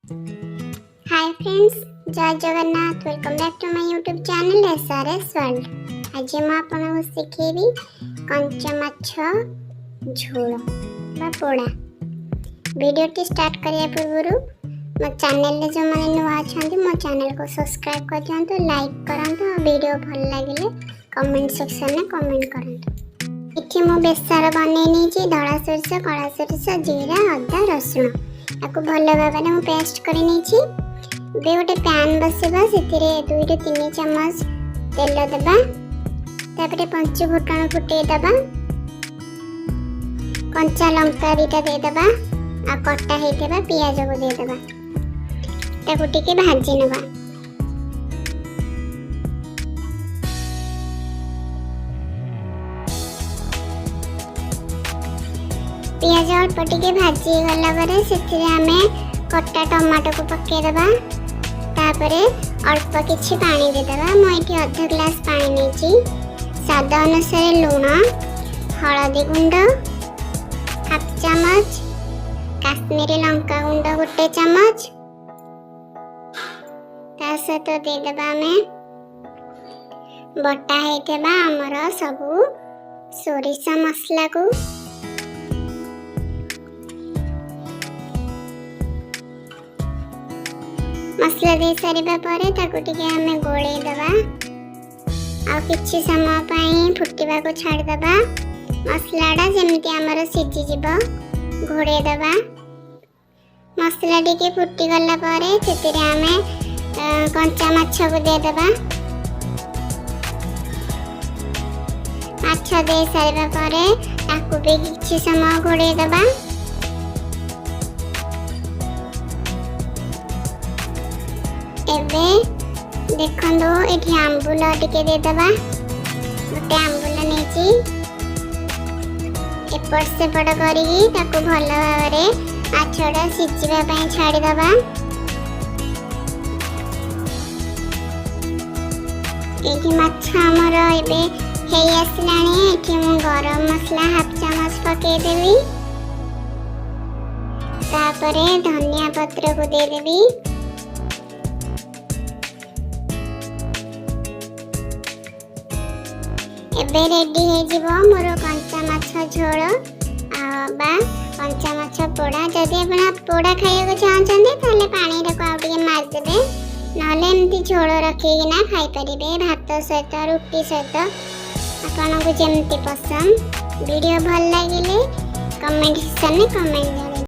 हाय friends, जय Jagannath. Welcome back to my YouTube channel SRS world. आज मैं आपको शिखेबी कंचा माछ झोल बा पोड़ा। वीडियो टी स्टार्ट करिया पूर्व मो चैनल रे जो माने नुआ अछंती मो चैनल को सब्सक्राइब कर दियंतु, लाइक करंतु और वीडियो भल लागिले कमेंट सेक्शन में कमेंट करंतु। इठी मो बेसार बनै नीची धड़ा सोरिष, कला सोरिष, जीरा, अदा, रसुण आपको भल भाव में पेस्ट कर गोटे पैन बसवा से 2 ରୁ 3 चम्मच तेल देबा, तापर 5 फुटण फुटे दबा, कंचा लंका 2टा दे दबा आ कटा हेतबा पियाज को दे दबा, ताको टिके भाजी नबा। पियाज अल्प टिके भाजी गला परे सेथिरे आमे कटा टमाटो को पके दबा, तापरे अल्प किछि पानी दे दबा। म इठी आधा ग्लास पानी नेची। स्वाद अनुसार लूण, हळदी गुंड हाफ चम्मच, काश्मीरी लंका गुंड 1 चम्मच, ता सहित दे दबा आमे बटा हेतबा हमर सबु सोरिष मसला को। मसला दे सारिबा परे ताको टिके हमें गोळे दबा आ किछि समय पई फुटिबा को छाड़ दबा। मसलाडा जेमिति हमर सिझी जिवो घोड़े दबा। मसला टिके फुटी गला परे सेतिरे हमें कंचा माछ को दे दबा। माछ दे सारिबा परे ताको भी किछि समय घोड़े दबा। एबे देखंदो एठी आंबुल टिके दे दबा। गोटे आंबुल नेची एपट सेपट करी ताको भल भाव माछड़ा सिझिबा पई छाड़ी दबा। एठी माछ हमर एबे हेई आसलानी। एठी मु गरम मसला हाफ चम्मच पके देबी, तापरे धनिया पत्र को दे देबी। एबे रेडी हे जीवो मोर कंचा माछ झोल बा कंचा माछ पोड़ा। जदि आपन पोड़ा खाइया को चाहछन्ते ताले पानी रे को आउटिके मार देबे, नले एमती झोल रखिकिना खाइ परिबे भात सहित, रुटी सहित, आपन को जेमती पसंद। वीडियो भल लागिले कमेंट सेक्शन में कमेंट